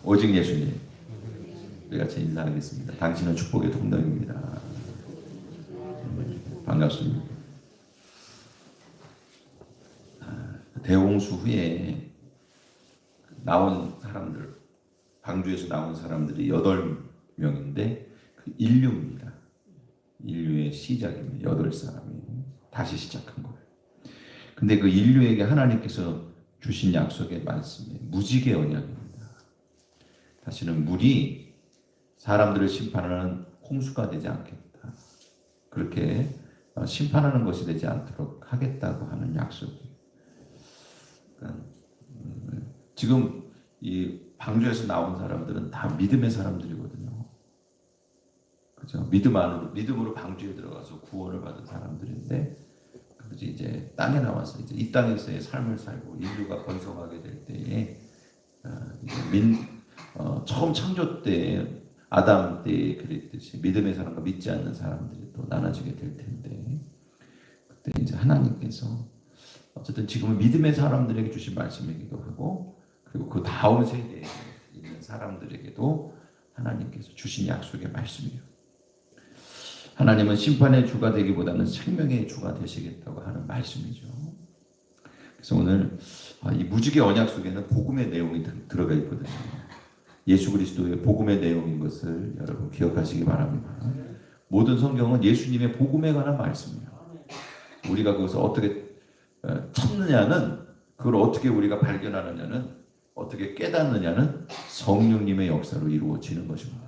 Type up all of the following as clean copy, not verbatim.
오직 예수님. 우리 같이 인사하겠습니다. 당신은 축복의 통로입니다. 반갑습니다. 대홍수 후에 나온 사람들, 방주에서 나온 사람들이 8명인데 그 인류입니다. 인류의 시작입니다. 8사람이 다시 시작한 거예요. 근데 그 인류에게 하나님께서 주신 약속의 말씀이 무지개 언약입니다. 다시는 물이 사람들을 심판하는 홍수가 되지 않겠다. 그렇게 심판하는 것이 되지 않도록 하겠다고 하는 약속이에요. 그러니까 지금 이 방주에서 나온 사람들은 다 믿음의 사람들이거든요. 그죠? 믿음으로 방주에 들어가서 구원을 받은 사람들인데, 그래서 이제 땅에 나와서 이제 이 땅에서의 삶을 살고 인류가 번성하게 될 때에 처음 창조 때 아담 때 그랬듯이 믿음의 사람과 믿지 않는 사람들이 또 나눠지게 될 텐데, 그때 이제 하나님께서 어쨌든 지금은 믿음의 사람들에게 주신 말씀이기도 하고, 그리고 그 다음 세대에 있는 사람들에게도 하나님께서 주신 약속의 말씀이에요. 하나님은 심판의 주가 되기보다는 생명의 주가 되시겠다고 하는 말씀이죠. 그래서 오늘 이 무지개 언약 속에는 복음의 내용이 들어가 있거든요. 예수 그리스도의 복음의 내용인 것을 여러분 기억하시기 바랍니다. 모든 성경은 예수님의 복음에 관한 말씀이에요. 우리가 그것을 어떻게 찾느냐는, 그걸 어떻게 우리가 발견하느냐는, 어떻게 깨닫느냐는 성령님의 역사로 이루어지는 것입니다.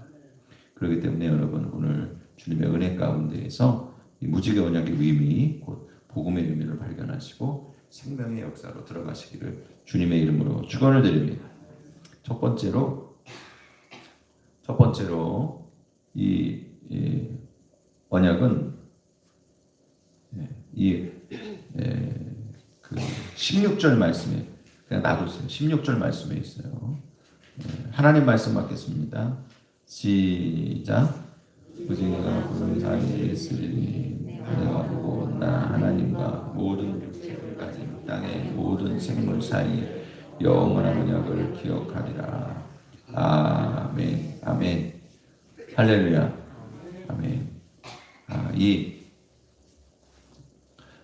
그렇기 때문에 여러분 오늘 주님의 은혜 가운데에서 이 무지개 언약의 의미, 곧 복음의 의미를 발견하시고 생명의 역사로 들어가시기를 주님의 이름으로 축원을 드립니다. 첫 번째로 이 언약은 그 16절 말씀에 그냥 놔두세요. 16절 말씀에 있어요. 하나님 말씀 받겠습니다. 시작. 무지개가 구름 사이에 있으리니 내가 보고 나 하나님과 모든 육체를 가진 땅의 모든 생물 사이에 영원한 언약을 기억하리라. 아멘. 아멘. 할렐루야. 아멘. 이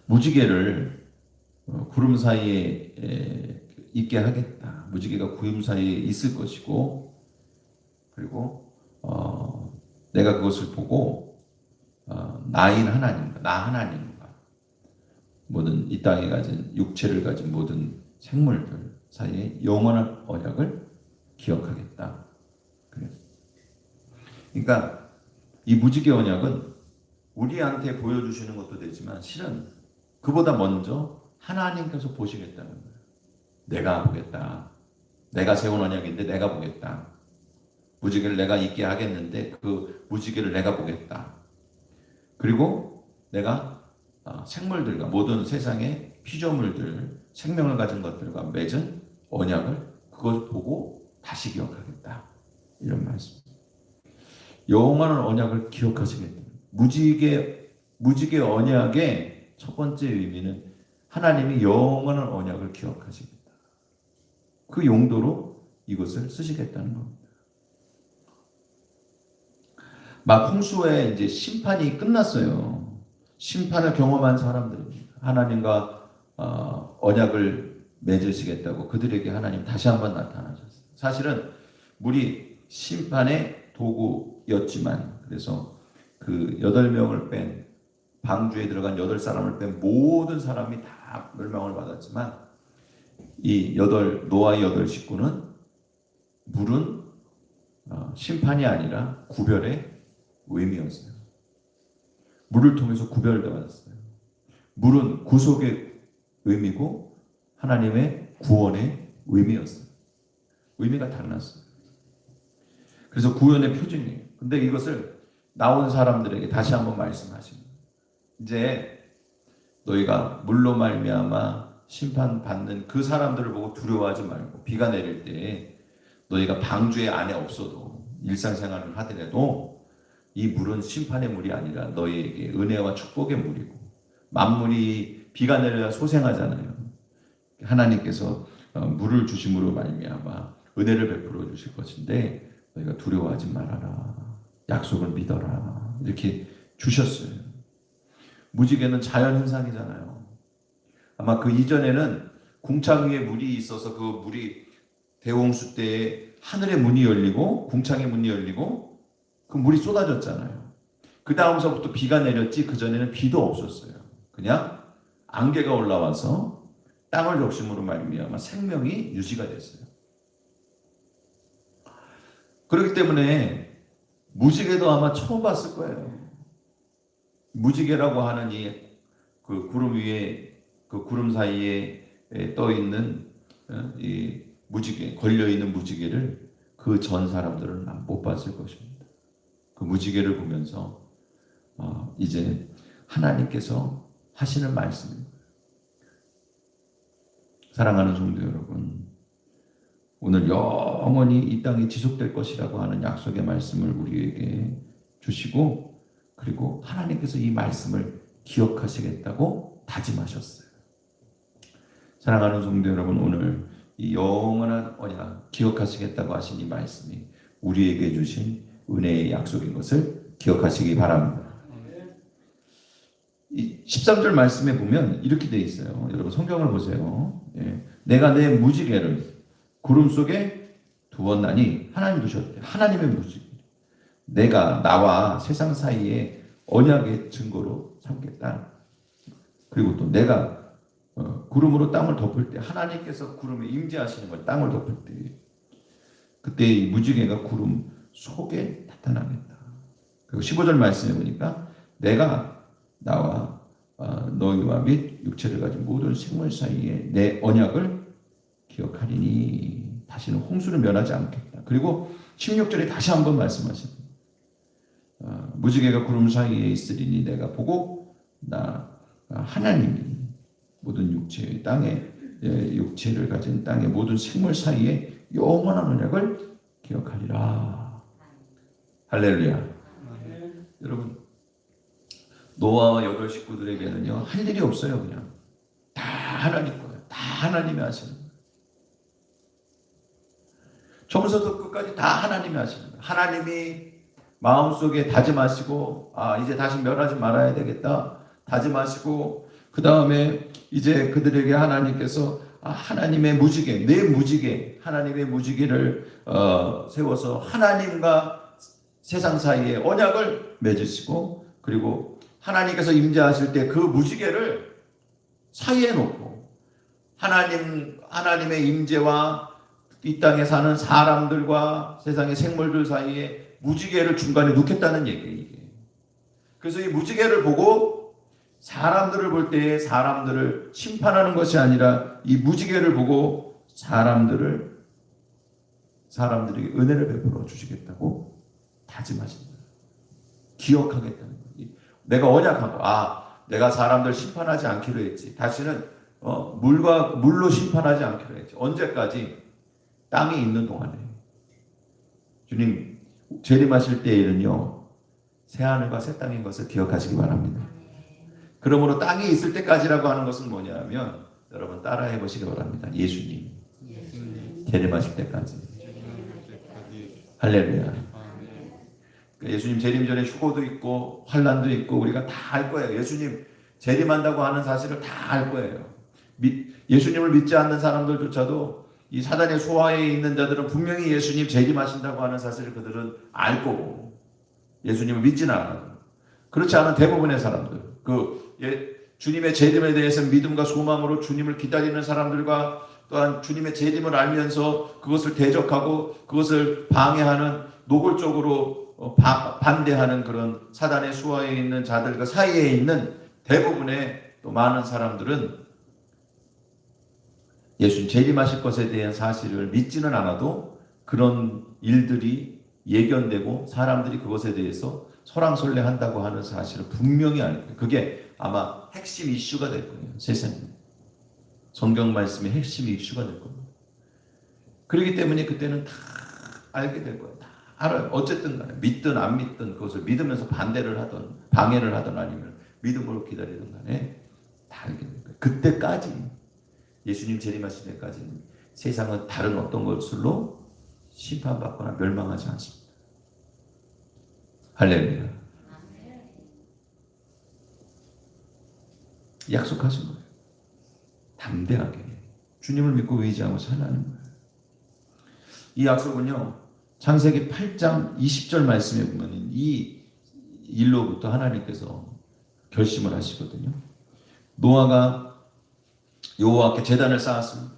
무지개를 구름 사이에 있게 하겠다. 무지개가 구름 사이에 있을 것이고, 그리고 내가 그것을 보고 나인 하나님과 나 하나님과 모든 이 땅에 가진 육체를 가진 모든 생물들 사이에 영원한 언약을 기억하겠다. 그래요. 그러니까 이 무지개 언약은 우리한테 보여주시는 것도 되지만 실은 그보다 먼저 하나님께서 보시겠다는 거예요. 내가 보겠다. 내가 세운 언약인데 내가 보겠다. 무지개를 내가 있게 하겠는데 그 무지개를 내가 보겠다. 그리고 내가 생물들과 모든 세상의 피조물들, 생명을 가진 것들과 맺은 언약을 그것을 보고 다시 기억하겠다. 이런 말씀. 영원한 언약을 기억하시겠다. 무지개 언약의 첫 번째 의미는 하나님이 영원한 언약을 기억하시겠다. 그 용도로 이것을 쓰시겠다는 겁니다. 막 홍수에 이제 심판이 끝났어요. 심판을 경험한 사람들입니다. 하나님과 언약을 맺으시겠다고 그들에게 하나님 다시 한번 나타나셨어요. 사실은 물이 심판의 도구였지만, 그래서 그 8명을 뺀 방주에 들어간 8사람을 뺀 모든 사람이 다 멸망을 받았지만, 이 노아의 8 식구는 물은 심판이 아니라 구별의 의미였어요. 물을 통해서 구별받았어요. 물은 구속의 의미고 하나님의 구원의 의미였어요. 의미가 달랐어요. 그래서 구원의 표준이에요. 근데 이것을 나온 사람들에게 다시 한번 말씀하십니다. 이제 너희가 물로 말미암아 심판받는 그 사람들을 보고 두려워하지 말고, 비가 내릴 때 너희가 방주의 안에 없어도 일상생활을 하더라도 이 물은 심판의 물이 아니라 너희에게 은혜와 축복의 물이고, 만물이 비가 내려야 소생하잖아요. 하나님께서 물을 주심으로 말미암아 은혜를 베풀어 주실 것인데 너희가 두려워하지 말아라. 약속을 믿어라. 이렇게 주셨어요. 무지개는 자연현상이잖아요. 아마 그 이전에는 궁창 위에 물이 있어서 그 물이 대홍수 때에 하늘의 문이 열리고 궁창의 문이 열리고 그 물이 쏟아졌잖아요. 그 다음서부터 비가 내렸지 그 전에는 비도 없었어요. 그냥 안개가 올라와서 땅을 적심으로 말미암아 생명이 유지가 됐어요. 그렇기 때문에 무지개도 아마 처음 봤을 거예요. 무지개라고 하는 이 그 구름 위에 그 구름 사이에 떠 있는 이 무지개 걸려 있는 무지개를 그 전 사람들은 못 봤을 것입니다. 그 무지개를 보면서 이제 하나님께서 하시는 말씀입니다. 사랑하는 성도 여러분, 오늘 영원히 이 땅이 지속될 것이라고 하는 약속의 말씀을 우리에게 주시고 그리고 하나님께서 이 말씀을 기억하시겠다고 다짐하셨어요. 사랑하는 성도 여러분, 오늘 이 영원한 언약 기억하시겠다고 하신 이 말씀이 우리에게 주신 은혜의 약속인 것을 기억하시기 바랍니다. 이 13절 말씀에 보면 이렇게 되어 있어요. 여러분 성경을 보세요. 내가 내 무지개를 구름 속에 두었나니 하나님 두셨대. 하나님의 무지개. 내가 나와 세상 사이에 언약의 증거로 삼겠다. 그리고 또 내가 구름으로 땅을 덮을 때 하나님께서 구름에 임재하시는 걸 땅을 덮을 때 그때 이 무지개가 구름 속에 나타나겠다. 그리고 15절 말씀해 보니까 내가 나와 너희와 및 육체를 가진 모든 생물 사이에 내 언약을 기억하리니 다시는 홍수를 면하지 않겠다. 그리고 16절에 다시 한번 말씀하십니다. 무지개가 구름 사이에 있으리니 내가 보고 나 하나님이 모든 육체의 땅에 육체를 가진 땅의 모든 생물 사이에 영원한 언약을 기억하리라. 할렐루야. 여러분 노아와 8 식구들에게는요 할 일이 없어요. 그냥 다 하나님 거예요. 다 하나님이 하시는 거예요. 처음부터 끝까지 다 하나님이 하시는 거예요. 하나님이 마음속에 다짐하시고 이제 다시 멸하지 말아야 되겠다 다짐하시고 그 다음에 이제 그들에게 하나님께서 하나님의 무지개 내 무지개 하나님의 무지개를 세워서 하나님과 세상 사이에 언약을 맺으시고 그리고 하나님께서 임재하실 때 그 무지개를 사이에 놓고 하나님의 임재와 이 땅에 사는 사람들과 세상의 생물들 사이에 무지개를 중간에 놓겠다는 얘기예요. 이게. 그래서 이 무지개를 보고 사람들을 볼 때 사람들을 심판하는 것이 아니라 이 무지개를 보고 사람들에게 은혜를 베풀어 주시겠다고 다짐하십니다. 기억하겠다는 거예요. 내가 언약하고 내가 사람들 심판하지 않기로 했지. 다시는 물로 심판하지 않기로 했지. 언제까지? 땅이 있는 동안에. 주님 재림하실 때에는요 새하늘과 새 땅인 것을 기억하시기 바랍니다. 그러므로 땅이 있을 때까지라고 하는 것은 뭐냐면 여러분 따라해 보시기 바랍니다. 예수님 재림하실 때까지. 할렐루야. 예수님 재림 전에 휴고도 있고 환난도 있고 우리가 다 알 거예요. 예수님 재림한다고 하는 사실을 다 알 거예요. 예수님을 믿지 않는 사람들조차도 이 사단의 소화에 있는 자들은 분명히 예수님 재림하신다고 하는 사실을 그들은 알 거고 예수님을 믿지는 않아요. 그렇지 않은 대부분의 사람들 주님의 재림에 대해서 믿음과 소망으로 주님을 기다리는 사람들과 또한 주님의 재림을 알면서 그것을 대적하고 그것을 방해하는 노골적으로 반대하는 그런 사단의 수하에 있는 자들과 사이에 있는 대부분의 또 많은 사람들은 예수님 재림하실 것에 대한 사실을 믿지는 않아도 그런 일들이 예견되고 사람들이 그것에 대해서 설왕설래한다고 하는 사실을 분명히 알 거예요. 그게 아마 핵심 이슈가 될 거예요. 세상에. 성경 말씀의 핵심 이슈가 될 겁니다. 그렇기 때문에 그때는 다 알게 될 거예요. 다 알아요. 어쨌든 간에 믿든 안 믿든 그것을 믿으면서 반대를 하든 방해를 하든 아니면 믿음으로 기다리든 간에 다 알게 될 거예요. 그때까지 예수님 재림하실 때까지는 세상은 다른 어떤 것으로 심판받거나 멸망하지 않습니다. 할렐루야. 약속하신 거예요. 담대하게 주님을 믿고 의지하고 살라는 거예요. 이 약속은요, 창세기 8장 20절 말씀에 보면 이 일로부터 하나님께서 결심을 하시거든요. 노아가 여호와께 제단을 쌓았습니다.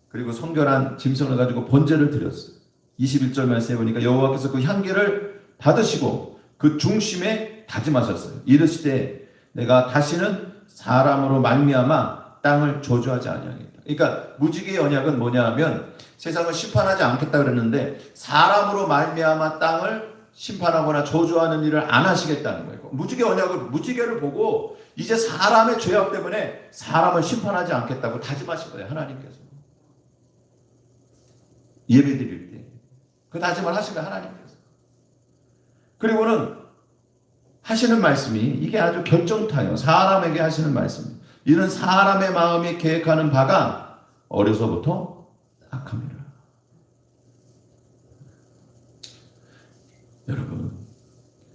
그리고 성결한 짐승을 가지고 번제를 드렸어요. 21절 말씀에 보니까 여호와께서 그 향기를 받으시고 그 중심에 다짐하셨어요. 이르시되 내가 다시는 사람으로 말미암아 땅을 저주하지 아니하겠다. 그러니까 무지개의 언약은 뭐냐 하면 세상을 심판하지 않겠다 그랬는데 사람으로 말미암아 땅을 심판하거나 저주하는 일을 안 하시겠다는 거예요. 무지개를 보고 이제 사람의 죄악 때문에 사람을 심판하지 않겠다고 다짐하신 거예요. 하나님께서. 예배 드릴 때 그 다짐을 하신 거예요. 하나님께서. 그리고는 하시는 말씀이 이게 아주 결정타예요. 사람에게 하시는 말씀. 이는 사람의 마음이 계획하는 바가 어려서부터 악합니다. 여러분,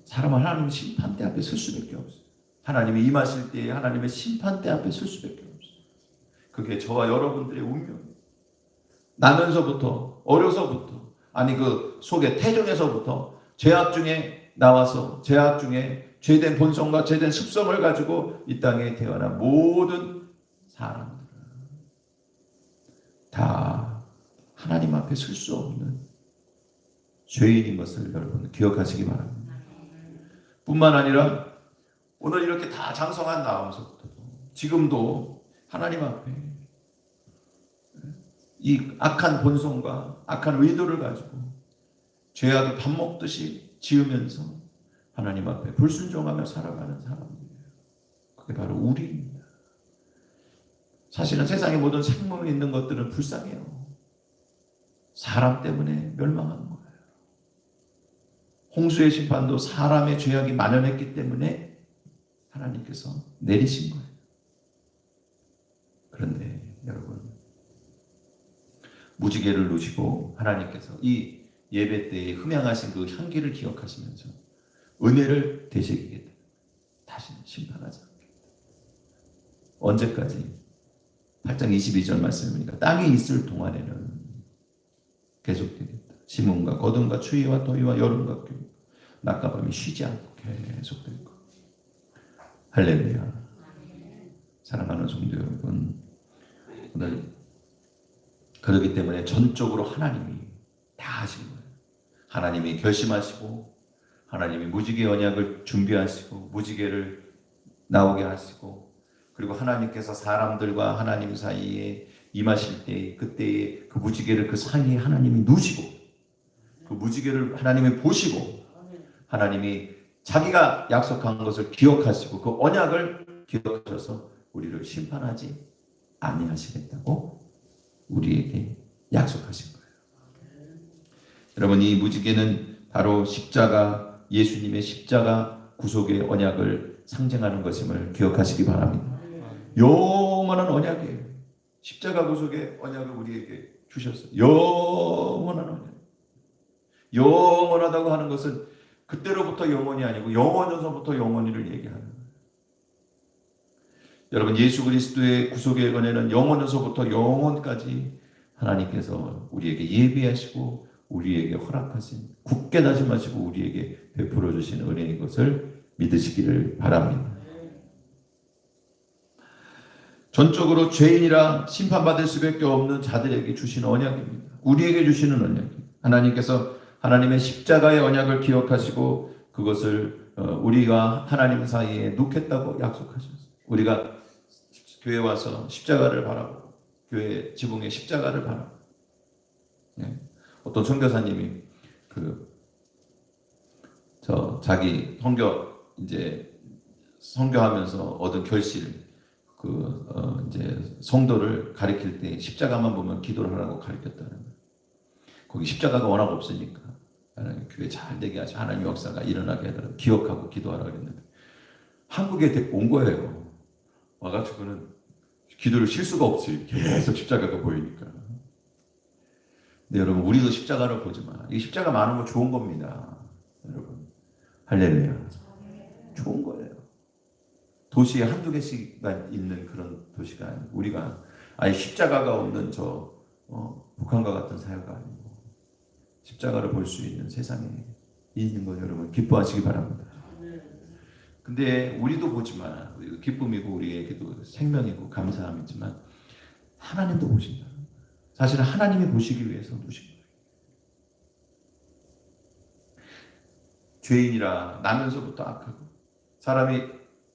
사람은 하나님의 심판대 앞에 설 수밖에 없어요. 하나님이 임하실 때에 하나님의 심판대 앞에 설 수밖에 없어요. 그게 저와 여러분들의 운명이에요. 나면서부터, 어려서부터, 아니 그 속에 태중에서부터 죄악 중에 나와서 죄악 중에 죄된 본성과 죄된 습성을 가지고 이 땅에 태어난 모든 사람들은 다 하나님 앞에 설 수 없는 죄인인 것을 여러분 기억하시기 바랍니다. 뿐만 아니라 오늘 이렇게 다 장성한 나오면서부터 지금도 하나님 앞에 이 악한 본성과 악한 의도를 가지고 죄악을 밥 먹듯이 지으면서 하나님 앞에 불순종하며 살아가는 사람들이에요. 그게 바로 우리입니다. 사실은 세상의 모든 생명이 있는 것들은 불쌍해요. 사람 때문에 멸망하는 거예요. 홍수의 심판도 사람의 죄악이 만연했기 때문에 하나님께서 내리신 거예요. 그런데 여러분, 무지개를 놓으시고 하나님께서 이 예배 때에 흠양하신 그 향기를 기억하시면서 은혜를 되새기겠다. 다시는 심판하지 않겠다. 언제까지? 8장 22절 말씀입니다. 땅에 있을 동안에는 계속되겠다. 심음과 거둠과 추위와 더위와 여름과 겨울, 낮과 밤이 쉬지 않고 계속될 것. 할렐루야. 사랑하는 성도 여러분, 오늘 그렇기 때문에 전적으로 하나님이 다 하신 거예요. 하나님이 결심하시고 하나님이 무지개 언약을 준비하시고 무지개를 나오게 하시고 그리고 하나님께서 사람들과 하나님 사이에 임하실 때 그때에 그 무지개를 그 사이에 하나님이 누시고 그 무지개를 하나님이 보시고 하나님이 자기가 약속한 것을 기억하시고 그 언약을 기억하셔서 우리를 심판하지 아니하시겠다고 우리에게 약속하신 거예요. 여러분, 이 무지개는 바로 십자가, 예수님의 십자가 구속의 언약을 상징하는 것임을 기억하시기 바랍니다. 영원한 언약이에요. 십자가 구속의 언약을 우리에게 주셨어요. 영원한 언약. 영원하다고 하는 것은 그때로부터 영원이 아니고 영원에서부터 영원히를 얘기하는 거예요. 여러분, 예수 그리스도의 구속의 은혜는 영원에서부터 영원까지 하나님께서 우리에게 예비하시고 우리에게 허락하신, 굳게 다짐하시고 우리에게 베풀어 주신 은혜인 것을 믿으시기를 바랍니다. 전적으로 죄인이라 심판받을 수밖에 없는 자들에게 주시는 언약입니다. 우리에게 주시는 언약입니다. 하나님께서 하나님의 십자가의 언약을 기억하시고 그것을 우리가 하나님 사이에 놓겠다고 약속하셨어요. 우리가 교회 와서 십자가를 바라보고 교회 지붕에 십자가를 바라보고 어떤 선교사님이 자기 선교하면서 얻은 결실 이제 성도를 가리킬 때 십자가만 보면 기도를 하라고 가르쳤다는 거예요. 거기 십자가가 워낙 없으니까 하나님 교회 잘 되게 하시 하나님 역사가 일어나게 하도록 기억하고 기도하라고 했는데 한국에 온 거예요. 와가지고는 기도를 쉴 수가 없이 계속 십자가가 보이니까 근데 여러분 우리도 십자가를 보지만 이 십자가 많은 거 좋은 겁니다. 여러분 할렐루야. 좋은 거예요. 도시에 한두 개씩만 있는 그런 도시가 아니고 우리가 아예 십자가가 없는 저 북한과 같은 사회가 아니고 십자가를 볼 수 있는 세상에 있는 거 여러분 기뻐하시기 바랍니다. 근데 우리도 보지만 기쁨이고 우리에게도 생명이고 감사함이지만 하나님도 보신다. 사실은 하나님이 보시기 위해서 보신 거예요. 죄인이라 나면서부터 악하고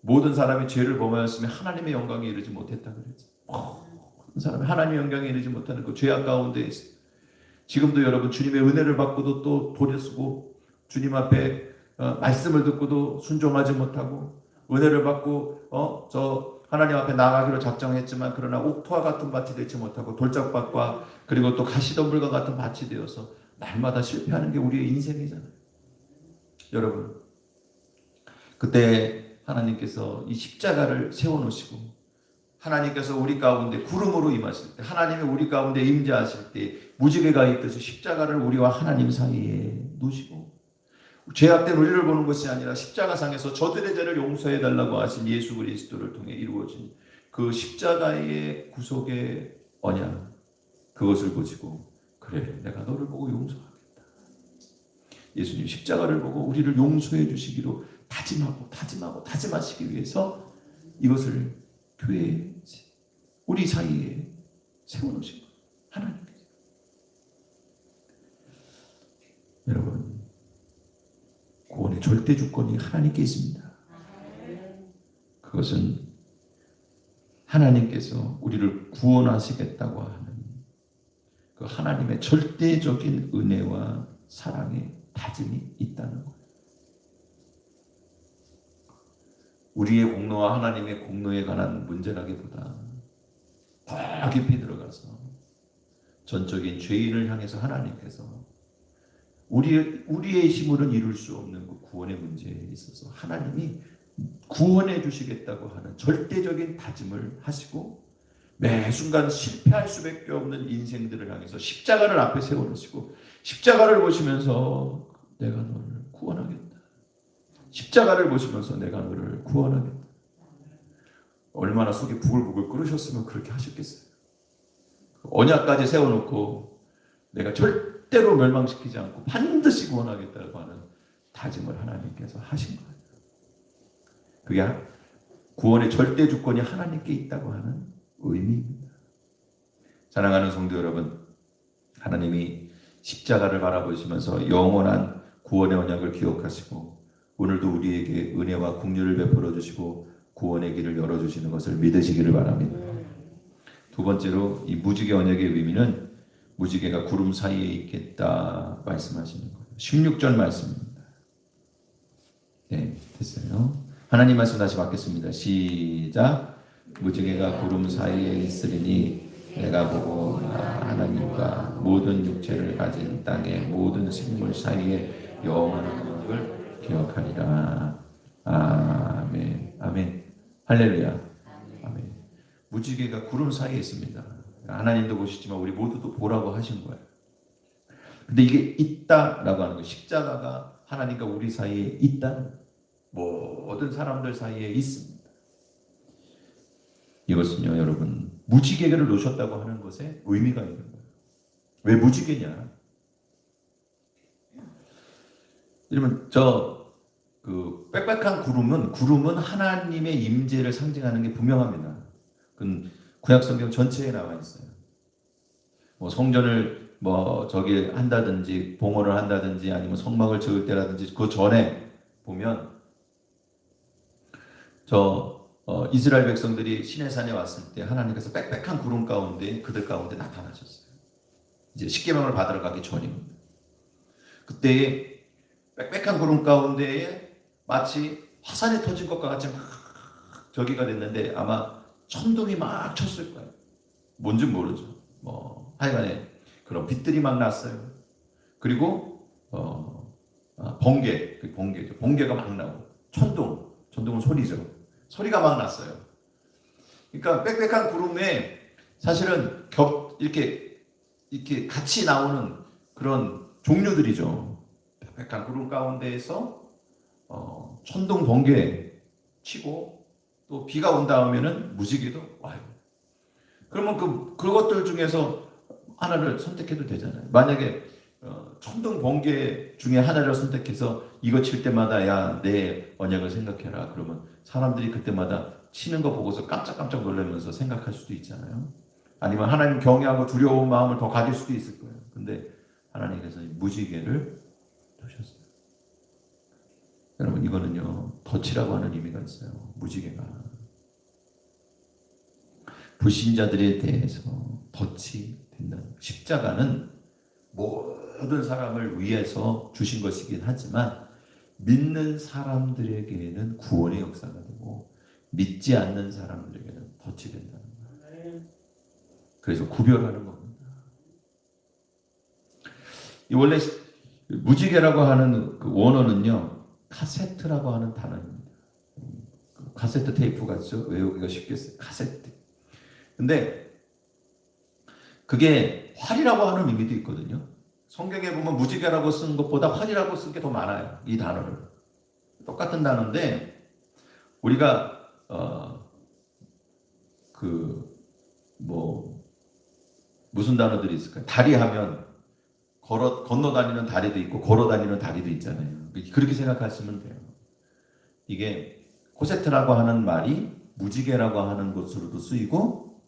모든 사람이 죄를 범하였으면 하나님의 영광에 이르지 못했다 그랬죠. 모든 사람이 하나님의 영광에 이르지 못하는 그 죄악 가운데 있어요. 지금도 여러분 주님의 은혜를 받고도 또 돌려 쓰고 주님 앞에 말씀을 듣고도 순종하지 못하고 은혜를 받고 저 하나님 앞에 나가기로 작정했지만 그러나 옥토와 같은 밭이 되지 못하고 돌짝밭과 그리고 또 가시덤불과 같은 밭이 되어서 날마다 실패하는 게 우리의 인생이잖아요. 여러분 그때 하나님께서 이 십자가를 세워놓으시고 하나님께서 우리 가운데 구름으로 임하실 때 하나님이 우리 가운데 임재하실 때 무지개가 있듯이 십자가를 우리와 하나님 사이에 놓으시고 죄악된 우리를 보는 것이 아니라 십자가상에서 저들의 죄를 용서해 달라고 하신 예수 그리스도를 통해 이루어진 그 십자가의 구속의 언약 그것을 보시고 그래 내가 너를 보고 용서하겠다. 예수님 십자가를 보고 우리를 용서해 주시기로 다짐하시기 위해서 이것을 교회에 우리 사이에 세워놓으신 거예요. 하나님께서. 여러분 구원의 절대 주권이 하나님께 있습니다. 그것은 하나님께서 우리를 구원하시겠다고 하는 그 하나님의 절대적인 은혜와 사랑의 다짐이 있다는 거예요. 우리의 공로와 하나님의 공로에 관한 문제라기보다 더 깊이 들어가서 전적인 죄인을 향해서 하나님께서 우리의 힘으로는 이룰 수 없는 그 구원의 문제에 있어서 하나님이 구원해 주시겠다고 하는 절대적인 다짐을 하시고 매 순간 실패할 수밖에 없는 인생들을 향해서 십자가를 앞에 세워놓으시고 십자가를 보시면서 내가 너를 구원하겠다. 십자가를 보시면서 내가 너를 구원하겠다. 얼마나 속이 부글부글 끓으셨으면 그렇게 하셨겠어요. 언약까지 세워놓고 내가 절대로 멸망시키지 않고 반드시 구원하겠다고 하는 다짐을 하나님께서 하신 거예요. 그게 구원의 절대 주권이 하나님께 있다고 하는 의미입니다. 사랑하는 성도 여러분, 하나님이 십자가를 바라보시면서 영원한 구원의 언약을 기억하시고 오늘도 우리에게 은혜와 긍휼을 베풀어 주시고 구원의 길을 열어주시는 것을 믿으시기를 바랍니다. 두 번째로 이 무지개 언약의 의미는 무지개가 구름 사이에 있겠다 말씀하시는 거예요. 16절 말씀입니다. 네, 됐어요. 하나님 말씀 다시 받겠습니다. 시작. 무지개가 구름 사이에 있으리니 내가 보고 나 하나님과 모든 육체를 가진 땅의 모든 생물 사이에 영원한 언약을 기억하리라. 아멘. 아멘. 할렐루야. 아멘. 무지개가 구름 사이에 있습니다. 하나님도 보시지만 우리 모두도 보라고 하신 거예요. 근데 이게 있다라고 하는 거, 십자가가 하나님과 우리 사이에 있다는 모든 사람들 사이에 있습니다. 이것은요, 여러분, 무지개를 놓으셨다고 하는 것에 의미가 있는 거예요. 왜 무지개냐? 여러분, 그 빽빽한 구름은 하나님의 임재를 상징하는 게 분명합니다. 그건 구약 성경 전체에 나와 있어요. 뭐 성전을 한다든지 봉헌을 한다든지 아니면 성막을 지을 때라든지 그 전에 보면 이스라엘 백성들이 시내산에 왔을 때 하나님께서 빽빽한 구름 가운데 그들 가운데 나타나셨어요. 이제 십계명을 받으러 가기 전입니다. 그때 빽빽한 구름 가운데에 마치 화산이 터진 것과 같이 막 저기가 됐는데 아마 천둥이 막 쳤을 거예요. 뭔지 모르죠. 하여간에 그런 빛들이 막 났어요. 그리고 번개죠. 번개가 막 나고 천둥은 소리죠. 소리가 막 났어요. 그러니까 빽빽한 구름에 사실은 이렇게 이렇게 같이 나오는 그런 종류들이죠. 빽빽한 구름 가운데에서 천둥 번개 치고 또 비가 온 다음에는 무지개도 와요. 그러면 그것들 중에서 하나를 선택해도 되잖아요. 만약에 천둥 번개 중에 하나를 선택해서 이거 칠 때마다 야, 내 언약을 생각해라. 그러면 사람들이 그때마다 치는 거 보고서 깜짝깜짝 놀라면서 생각할 수도 있잖아요. 아니면 하나님 경외하고 두려운 마음을 더 가질 수도 있을 거예요. 근데 하나님께서 무지개를 두셨어요. 여러분, 이거는요, 덫이라고 하는 의미가 있어요. 무지개가 불신자들에 대해서 덫이 된다. 십자가는 모든 사람을 위해서 주신 것이긴 하지만 믿는 사람들에게는 구원의 역사가 되고 믿지 않는 사람들에게는 덫이 된다는 거예요. 그래서 구별하는 겁니다. 이 원래 무지개라고 하는 그 원어는요, 카세트라고 하는 단어입니다. 카세트 테이프 같죠? 외우기가 쉽겠어요. 카세트. 근데 그게 활이라고 하는 의미도 있거든요. 성경에 보면 무지개라고 쓴 것보다 활이라고 쓴 게 더 많아요. 이 단어를. 똑같은 단어인데 우리가 무슨 단어들이 있을까요? 다리 하면 건너 다니는 다리도 있고 걸어 다니는 다리도 있잖아요. 그렇게 생각하시면 돼요. 이게 코세트라고 하는 말이 무지개라고 하는 것으로도 쓰이고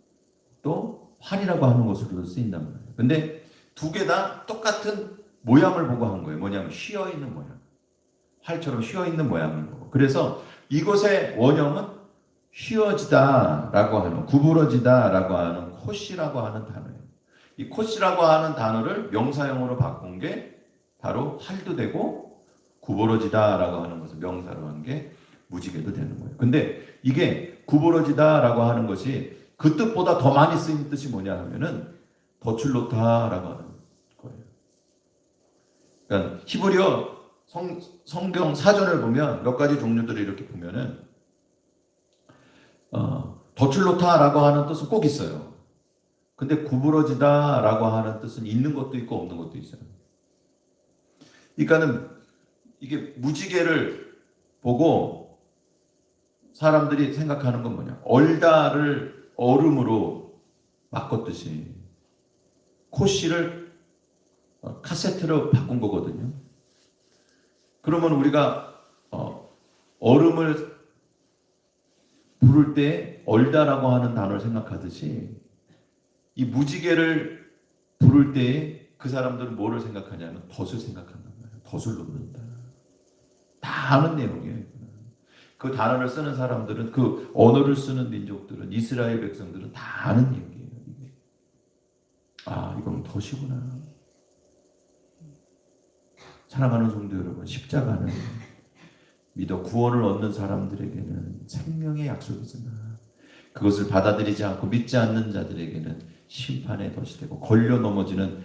또 활이라고 하는 것으로도 쓰인단 말이에요. 근데 두 개 다 똑같은 모양을 보고 한 거예요. 뭐냐면 쉬어 있는 모양. 활처럼 쉬어 있는 모양을 보고. 그래서 이것의 원형은 휘어지다라고 하는, 구부러지다라고 하는 콧이라고 하는 단어예요. 이 콧이라고 하는 단어를 명사형으로 바꾼 게 바로 활도 되고 구부러지다라고 하는 것을 명사로 한 게 무지개도 되는 거예요. 근데 이게 구부러지다라고 하는 것이 그 뜻보다 더 많이 쓰이는 뜻이 뭐냐 하면은 덫을 놓다라고 하는 거예요. 그러니까 히브리어 성경 사전을 보면 몇 가지 종류들을 이렇게 보면은 덫을 놓다라고 하는 뜻은 꼭 있어요. 근데 구부러지다라고 하는 뜻은 있는 것도 있고 없는 것도 있어요. 그러니까는 이게 무지개를 보고 사람들이 생각하는 건 뭐냐? 얼다를 얼음으로 바꿨듯이 코씨를 카세트로 바꾼 거거든요. 그러면 우리가 얼음을 부를 때 얼다라고 하는 단어를 생각하듯이 이 무지개를 부를 때 그 사람들은 뭐를 생각하냐면 덫을 생각한단 말이에요. 덫을 놓는다. 다 아는 내용이에요. 그 단어를 쓰는 사람들은, 그 언어를 쓰는 민족들은, 이스라엘 백성들은 다 아는 얘기예요. 아, 이건 덫이구나. 사랑하는 성도 여러분, 십자가는 믿어 구원을 얻는 사람들에게는 생명의 약속이지만 그것을 받아들이지 않고 믿지 않는 자들에게는 심판의 덫이 되고 걸려 넘어지는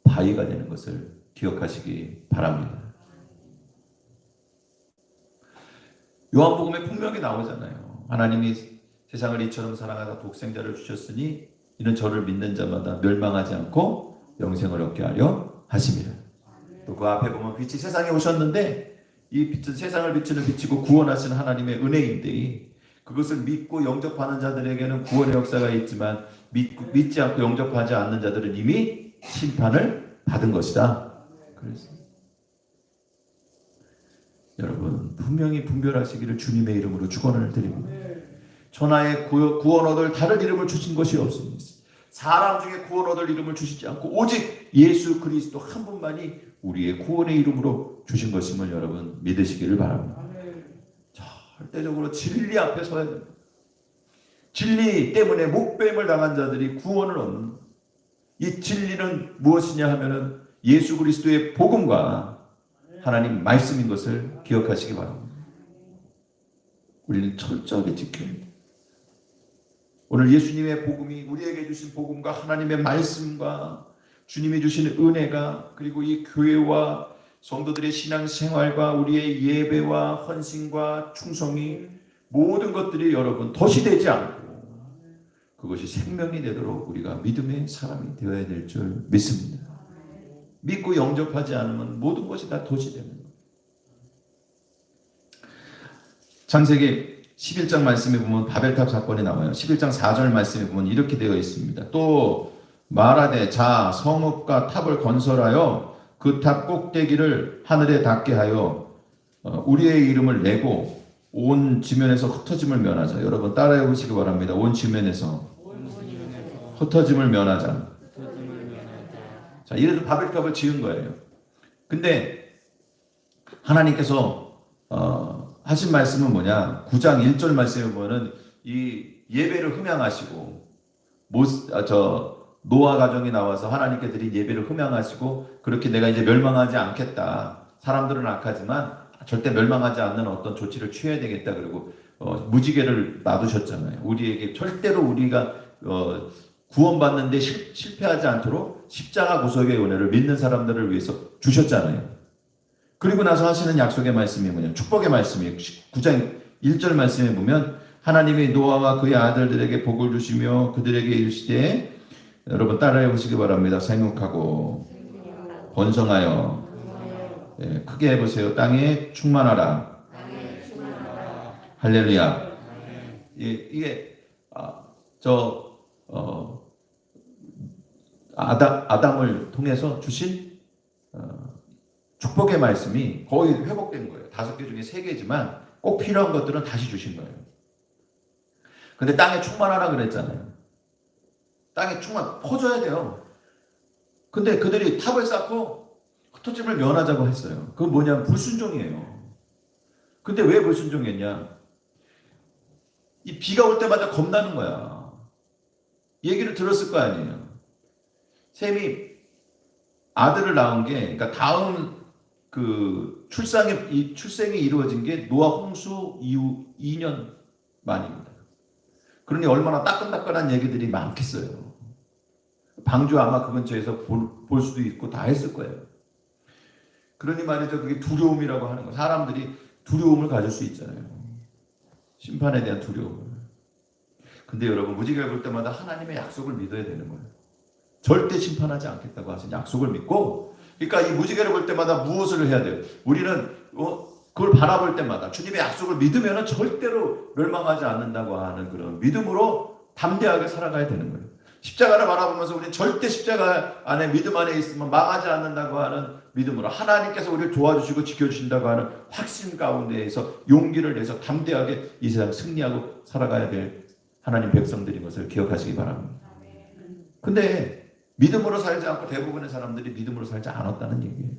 바위가 되는 것을 기억하시기 바랍니다. 요한복음에 분명히 나오잖아요. 하나님이 세상을 이처럼 사랑하사 독생자를 주셨으니 이는 저를 믿는 자마다 멸망하지 않고 영생을 얻게 하려 하심이라. 또 그 앞에 보면 빛이 세상에 오셨는데 이 빛은 세상을 비추는 빛이고 구원하시는 하나님의 은혜인데 그것을 믿고 영접하는 자들에게는 구원의 역사가 있지만 믿지 않고 영접하지 않는 자들은 이미 심판을 받은 것이다. 그래서 여러분 분명히 분별하시기를 주님의 이름으로 축원을 드립니다. 천하에 구원 얻을 다른 이름을 주신 것이 없습니다. 사람 중에 구원 얻을 이름을 주시지 않고 오직 예수 그리스도 한 분만이 우리의 구원의 이름으로 주신 것임을 여러분 믿으시기를 바랍니다. 절대적으로 진리 앞에 서야 됩니다. 진리 때문에 목배임을 당한 자들이 구원을 얻는, 이 진리는 무엇이냐 하면은 예수 그리스도의 복음과 하나님 말씀인 것을 기억하시기 바랍니다. 우리는 철저하게 지켜야 합니다. 오늘 예수님의 복음이 우리에게 주신 복음과 하나님의 말씀과 주님이 주신 은혜가 그리고 이 교회와 성도들의 신앙생활과 우리의 예배와 헌신과 충성이 모든 것들이 여러분 덫이 되지 않고 그것이 생명이 되도록 우리가 믿음의 사람이 되어야 될 줄 믿습니다. 믿고 영접하지 않으면 모든 것이 다 도시되는 거예요. 창세기 11장 말씀에 보면 바벨탑 사건이 나와요. 11장 4절 말씀에 보면 이렇게 되어 있습니다. 또 말하되 자 성읍과 탑을 건설하여 그 탑 꼭대기를 하늘에 닿게 하여 우리의 이름을 내고 온 지면에서 흩어짐을 면하자. 여러분 따라해 보시기 바랍니다. 온 지면에서 흩어짐을 면하자. 자, 이래서 바벨탑을 지은 거예요. 근데 하나님께서 하신 말씀은 뭐냐? 9장 1절 말씀에 보면은 이 예배를 흠양하시고 노아 가정이 나와서 하나님께 드린 예배를 흠양하시고 그렇게 내가 이제 멸망하지 않겠다. 사람들은 악하지만 절대 멸망하지 않는 어떤 조치를 취해야 되겠다. 그리고 무지개를 놔두셨잖아요. 우리에게 절대로 우리가 구원받는데 실패하지 않도록 십자가 구속의 은혜를 믿는 사람들을 위해서 주셨잖아요. 그리고 나서 하시는 약속의 말씀이 뭐냐? 축복의 말씀이에요. 9장 1절 말씀에 보면 하나님이 노아와 그의 아들들에게 복을 주시며 그들에게 이르시되 여러분 따라해 보시기 바랍니다. 생육하고 번성하여 크게 해보세요. 땅에 충만하라. 할렐루야. 이게 아담을 통해서 주신 축복의 말씀이 거의 회복된 거예요. 5개 중에 3개지만 꼭 필요한 것들은 다시 주신 거예요. 근데 땅에 충만하라 그랬잖아요. 땅에 퍼져야 돼요. 근데 그들이 탑을 쌓고 흩어짐을 면하자고 했어요. 그건 뭐냐면 불순종이에요. 근데 왜 불순종했냐? 이 비가 올 때마다 겁나는 거야. 얘기를 들었을 거 아니에요. 셈이 아들을 낳은 게, 그러니까 다음 출생이 이루어진 게 노아 홍수 이후 2년 만입니다. 그러니 얼마나 따끈따끈한 얘기들이 많겠어요. 방주 아마 그 근처에서 볼 수도 있고 다 했을 거예요. 그러니 말이죠. 그게 두려움이라고 하는 거. 사람들이 두려움을 가질 수 있잖아요. 심판에 대한 두려움을. 근데 여러분 무지개를 볼 때마다 하나님의 약속을 믿어야 되는 거예요. 절대 심판하지 않겠다고 하신 약속을 믿고, 그러니까 이 무지개를 볼 때마다 무엇을 해야 돼요? 우리는 그걸 바라볼 때마다 주님의 약속을 믿으면 절대로 멸망하지 않는다고 하는 그런 믿음으로 담대하게 살아가야 되는 거예요. 십자가를 바라보면서 우리는 절대 십자가 안에 믿음 안에 있으면 망하지 않는다고 하는 믿음으로 하나님께서 우리를 도와주시고 지켜주신다고 하는 확신 가운데에서 용기를 내서 담대하게 이 세상 승리하고 살아가야 될 하나님 백성들인 것을 기억하시기 바랍니다. 근데 믿음으로 살지 않고 대부분의 사람들이 믿음으로 살지 않았다는 얘기예요.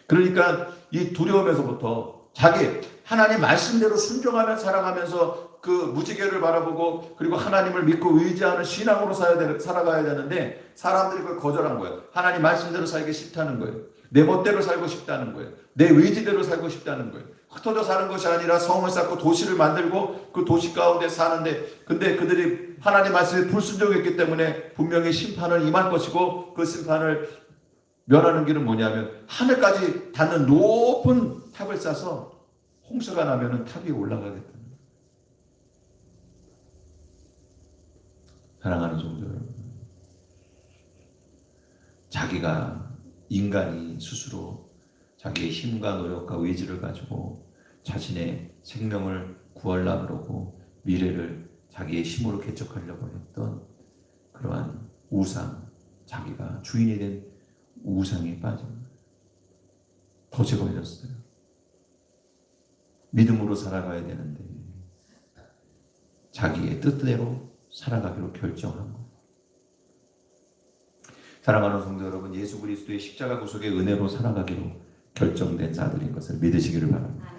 그러니까 이 두려움에서부터 자기 하나님 말씀대로 순종하며 살아가면서 그 무지개를 바라보고 그리고 하나님을 믿고 의지하는 신앙으로 살아가야 되는데 사람들이 그걸 거절한 거예요. 하나님 말씀대로 살기 싫다는 거예요. 내 멋대로 살고 싶다는 거예요. 내 의지대로 살고 싶다는 거예요. 흩어져 사는 것이 아니라 성을 쌓고 도시를 만들고 그 도시 가운데 사는데, 근데 그들이 하나님 말씀에 불순종했기 때문에 분명히 심판을 임할 것이고 그 심판을 면하는 길은 뭐냐면 하늘까지 닿는 높은 탑을 쌓아서 홍수가 나면은 탑이 올라가겠다는 거예요. 사랑하는 성도 여러분, 자기가 인간이 스스로 자기의 힘과 노력과 의지를 가지고 자신의 생명을 구하려고 그러고 미래를 자기의 힘으로 개척하려고 했던 그러한 우상, 자기가 주인이 된 우상에 빠진 덫에 걸렸어요. 믿음으로 살아가야 되는데 자기의 뜻대로 살아가기로 결정한 거예요. 사랑하는 성도 여러분, 예수 그리스도의 십자가 구속의 은혜로 살아가기로 결정된 자들인 것을 믿으시기를 바랍니다.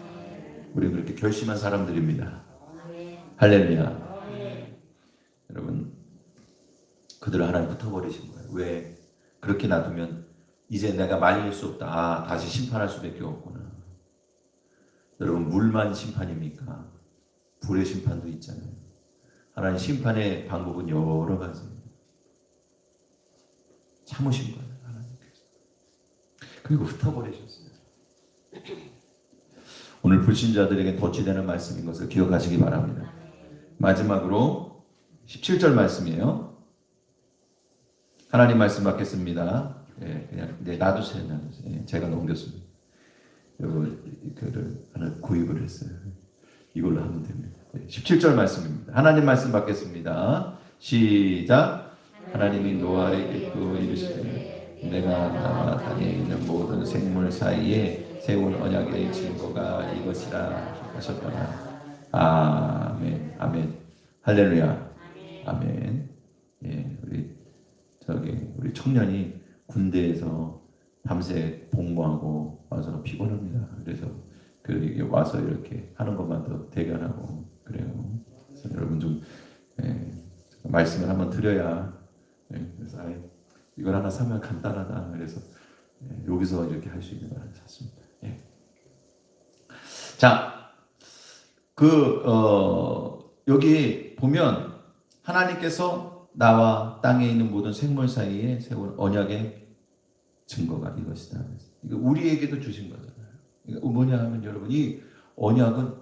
우리는 그렇게 결심한 사람들입니다. 할렐루야. 여러분, 그들을 하나님 붙어버리신 거예요. 왜? 그렇게 놔두면 이제 내가 말릴 수 없다. 아, 다시 심판할 수밖에 없구나. 여러분, 물만 심판입니까? 불의 심판도 있잖아요. 하나님 심판의 방법은 여러 가지입니다. 참으신 거예요, 하나님께서. 그리고 흩어버리셨어요. 오늘 불신자들에게 덫이 되는 말씀인 것을 기억하시기 바랍니다. 마지막으로 17절 말씀이에요. 하나님 말씀 받겠습니다. 예, 그냥 놔두세요. 예, 제가 넘겼습니다. 이거를 하나 구입을 했어요. 이걸로 하면 됩니다. 17절 말씀입니다. 하나님 말씀 받겠습니다. 시작. 하나님이 노아에게 또 이르시되 내가 나와 땅에 있는 모든 생물 사이에 세운 언약의 증거가 이것이라 하셨더라. 아멘. 아멘. 할렐루야. 아멘. 예, 우리 청년이 군대에서 밤새 복무하고 와서 피곤합니다. 그래서 이게 와서 이렇게 하는 것만도 대견하고 그래요. 그래서 여러분 좀 말씀을 한번 드려야. 그래서 이걸 하나 사면 간단하다. 그래서 여기서 이렇게 할 수 있는 걸 샀습니다. 예. 자, 여기 보면 하나님께서 나와 땅에 있는 모든 생물 사이에 세운 언약의 증거가 이것이다. 이거 우리에게도 주신 거잖아요. 그러니까 뭐냐 하면 여러분 이 언약은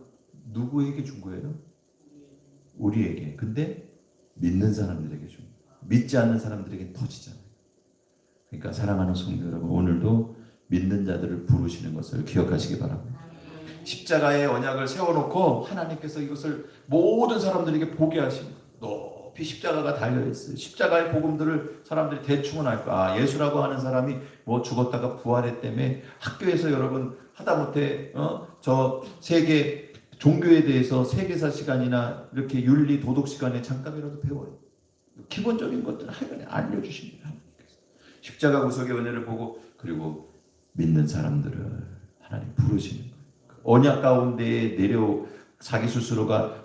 누구에게 준 거예요? 우리에게. 근데 믿는 사람들에게 준 거예요. 믿지 않는 사람들에게는 터지잖아요. 그러니까 사랑하는 성도 여러분, 오늘도 믿는 자들을 부르시는 것을 기억하시기 바랍니다. 십자가의 언약을 세워놓고 하나님께서 이것을 모든 사람들에게 보게 하시고 높이 십자가가 달려있어요. 십자가의 복음들을 사람들이 대충은 알까? 예수라고 하는 사람이 뭐 죽었다가 부활했다며 학교에서 여러분 하다못해 저 세계 종교에 대해서 세계사 시간이나 이렇게 윤리 도덕 시간에 잠깐이라도 배워요. 기본적인 것들을 하나님 알려주십니다. 십자가 구속의 은혜를 보고 그리고 믿는 사람들을 하나님 부르시는 거예요. 언약 가운데에 자기 스스로가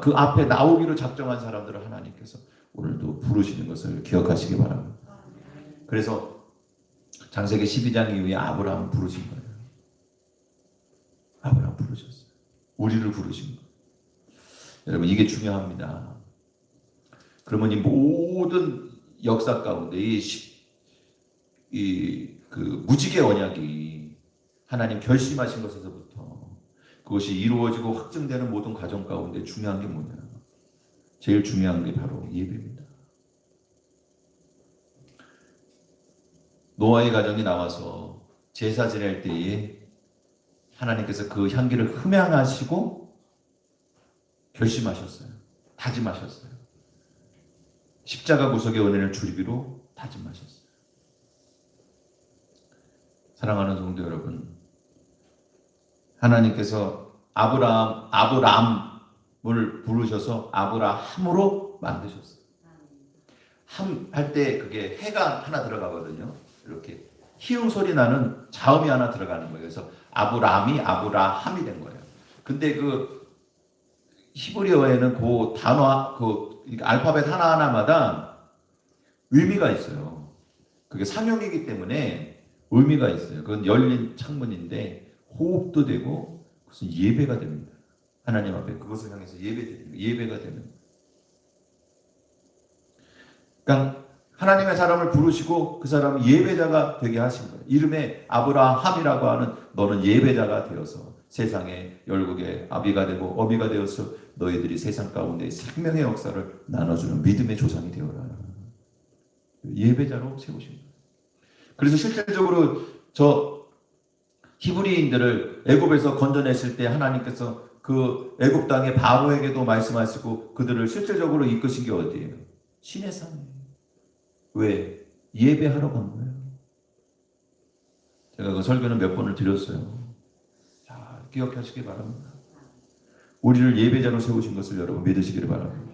그 앞에 나오기로 작정한 사람들을 하나님께서 오늘도 부르시는 것을 기억하시기 바랍니다. 그래서 창세기 12장 이후에 아브라함을 부르신 거예요. 아브라함 부르셨어요. 우리를 부르신 거예요. 여러분 이게 중요합니다. 그러면 이 모든 역사 가운데 그 무지개 언약이 하나님 결심하신 것에서부터 그것이 이루어지고 확증되는 모든 과정 가운데 중요한 게 뭐냐? 제일 중요한 게 바로 예배입니다. 노아의 가정이 나와서 제사 지낼 때에 하나님께서 그 향기를 흠양하시고 결심하셨어요. 다짐하셨어요. 십자가 구속의 은혜를 주기로 다짐하셨어요. 사랑하는 성도 여러분, 하나님께서 아브라함을 부르셔서 아브라함으로 만드셨어요. 함 할 때 그게 해가 하나 들어가거든요. 이렇게 희응 소리 나는 자음이 하나 들어가는 거예요. 그래서 아브라함이 아브라함이 된 거예요. 근데 그 히브리어에는 그 단어, 알파벳 하나하나마다 의미가 있어요. 그게 상용이기 때문에 의미가 있어요. 그건 열린 창문인데 호흡도 되고 무슨 예배가 됩니다. 하나님 앞에 그것을 향해서 예배가 되는. 그러니까 하나님의 사람을 부르시고 그 사람을 예배자가 되게 하신 거예요. 이름에 아브라함이라고 하는 너는 예배자가 되어서 세상의 열국의 아비가 되고 어미가 되어서 너희들이 세상 가운데 생명의 역사를 나눠주는 믿음의 조상이 되어라. 예배자로 세우신 거예요. 그래서 실질적으로 저 히브리인들을 애굽에서 건져냈을 때 하나님께서 그 애굽 땅의 바로에게도 말씀하시고 그들을 실질적으로 이끄신 게 어디예요? 신의 산이에요. 왜? 예배하러 간 거예요. 제가 그 설교는 몇 번을 드렸어요. 자, 기억하시기 바랍니다. 우리를 예배자로 세우신 것을 여러분 믿으시기를 바랍니다.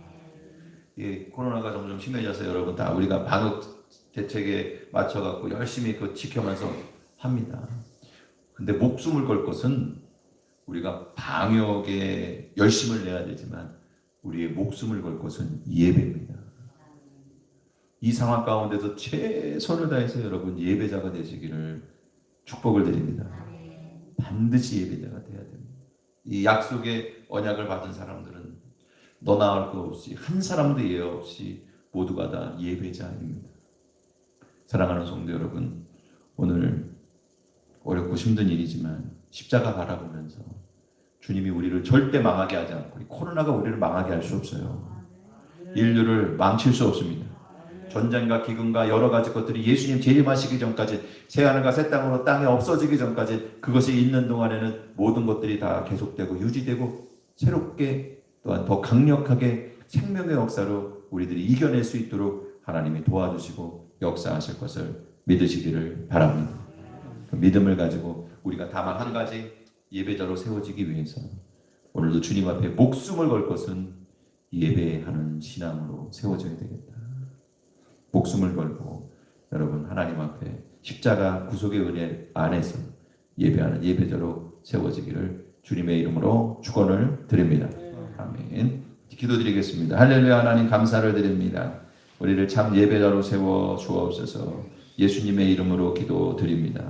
예, 코로나가 점점 심해져서 여러분 다 우리가 방역 대책에 맞춰갖고 열심히 그 지켜면서 합니다. 근데 목숨을 걸 것은 우리가 방역에 열심을 내야 되지만 우리의 목숨을 걸 것은 예배입니다. 이 상황 가운데서 최선을 다해서 여러분 예배자가 되시기를 축복을 드립니다. 반드시 예배자가 돼야 됩니다. 이 약속의 언약을 받은 사람들은 너나 할 것 없이 한 사람도 예외 없이 모두가 다 예배자입니다. 사랑하는 성도 여러분, 오늘 어렵고 힘든 일이지만 십자가 바라보면서 주님이 우리를 절대 망하게 하지 않고 이 코로나가 우리를 망하게 할 수 없어요. 인류를 망칠 수 없습니다. 전쟁과 기근과 여러 가지 것들이 예수님 재림하시기 전까지, 새하늘과 새 땅으로 땅에 없어지기 전까지 그것이 있는 동안에는 모든 것들이 다 계속되고 유지되고 새롭게 또한 더 강력하게 생명의 역사로 우리들이 이겨낼 수 있도록 하나님이 도와주시고 역사하실 것을 믿으시기를 바랍니다. 그 믿음을 가지고 우리가 다만 한 가지 예배자로 세워지기 위해서 오늘도 주님 앞에 목숨을 걸 것은 예배하는 신앙으로 세워져야 되겠다. 목숨을 걸고 여러분 하나님 앞에 십자가 구속의 은혜 안에서 예배하는 예배자로 세워지기를 주님의 이름으로 축원을 드립니다. 아멘. 기도드리겠습니다. 할렐루야. 하나님 감사를 드립니다. 우리를 참 예배자로 세워 주옵소서. 예수님의 이름으로 기도드립니다.